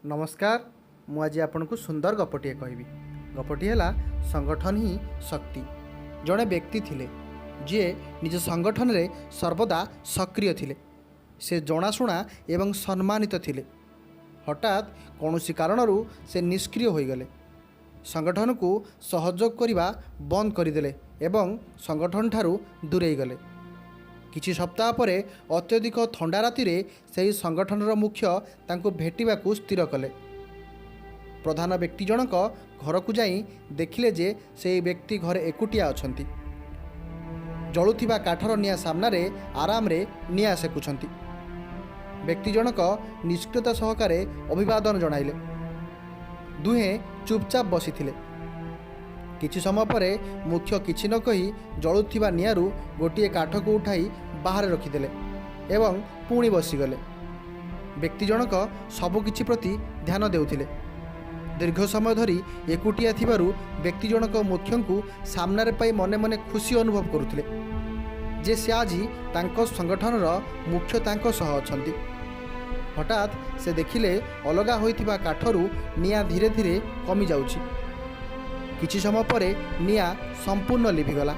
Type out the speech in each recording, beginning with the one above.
नमस्कार। मु आज आपको सुंदर गपटे कहबी। गपटी है संगठन ही शक्ति। जड़े व्यक्ति थिले जे निज संगठन रे सर्वदा सक्रिय थिले। से जनाशुना एवं सम्मानित थिले। हठात कौनसी कारणरू से निष्क्रिय हो गले। संगठन को सहयोग करने बंद करदेले एवं संगठन ठारू दूरे गले। किछि सप्ताह परे अत्यधिक थंडा राति रे सही संगठनर मुख्य तांको भेटिबाकू स्थिर कले। प्रधान व्यक्ति जनक घर को जाई देखिले जे से व्यक्ति घरे एकुटिया अछंती। जलुथिबा काठर निया सामना रे आराम रे निया सेकुछंती। व्यक्ति जनक निष्क्रियता सहकारे अभिवादन जणाइले। दुहे चुपचाप बसिथिले। किछि समय परे मुख्य किछि न कही जलुथिबा नियारू गोटिए काठ को उठाई बाहर रखिदेले एवं पुणी बसीगले। व्यक्ति जनक सबुकिछि प्रति ध्यान देउथिले। दीर्घ समय धरी एकुटिया थिबारू व्यक्ति जनक मुख्य को सामने रे पाई मने मने खुशी अनुभव करुथिले जे से आज तांको संगठनर मुख्य तांको सह अछंती। हठात से देखिले अलगा होइथिबा काठरू निया धीरे धीरे कमी जाउछि। किछि समय परे निया संपूर्ण लिभिगला।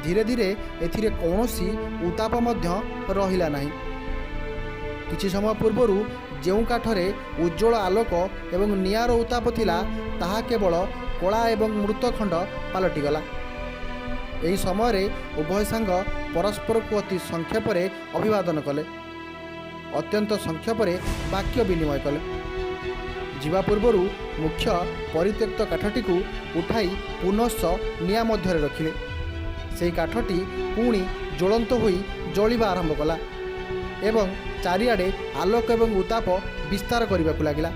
धीरे धीरे एथिरे कौनसी उताप मध्य रहिला नाही। किछि समय पूर्वरु जेउ काठरे उज्जवल आलोक एवं नियार उताप थिला ताहा केवल कला एवं मृतखंड पालटिगला। एही समय रे उभय सांग परस्पर को अति संक्षेपरे अभिवादन कले। अत्यंत संक्षेपरे वाक्य विनिमय कले। जीवा पूर्वरु मुख्य परित्यक्त काठटी को उठाई पुनश्च निया मध्य रखिले। से काठटी पुणी ज्वलंत होई जलिबा आरंभ कला एवं चारिआडे आलोक एवं उताप विस्तार करने को लगिला।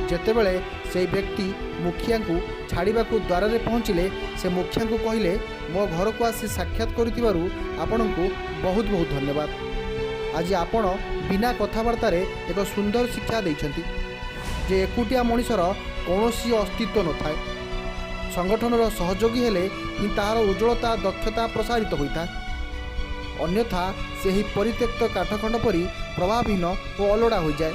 जेतेबेले से व्यक्ति मुखिया को छाड़िबा को द्वार रे पहुँचिले से मुखिया को कहले, मो घर को आसी साक्षात करिथिबारु आपनकु बहुत बहुत धन्यवाद। आज आपण बिना कथबार्तार एक सुंदर शिक्षा देइछंती जे एकुटिया मनिषर कौनसी अस्तित्व न थाए। संगठनर सहयोगी हेले ही तार उज्ज्वलता दक्षता प्रसारित होता। अन्यथा से ही परित्यक्त काठखंड परी प्रभावहीन और अलोड़ा हो जाए।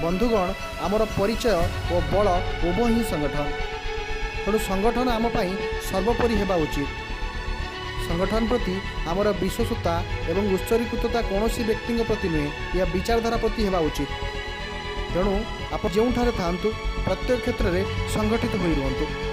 बंधुगण, आमर परिचय और बल उभय ही संगठन। तेणु संगठन आम पाई सर्वोपरि हेबा उचित। संगठन प्रति आमर विश्वसता एवं उत्सर्गीकृतता कौनसी व्यक्ति प्रति नुहे या विचारधारा प्रति हेबा उचित। तेणु आप जोठारे थांतु प्रत्येक क्षेत्र में संगठित हो रुहंतु।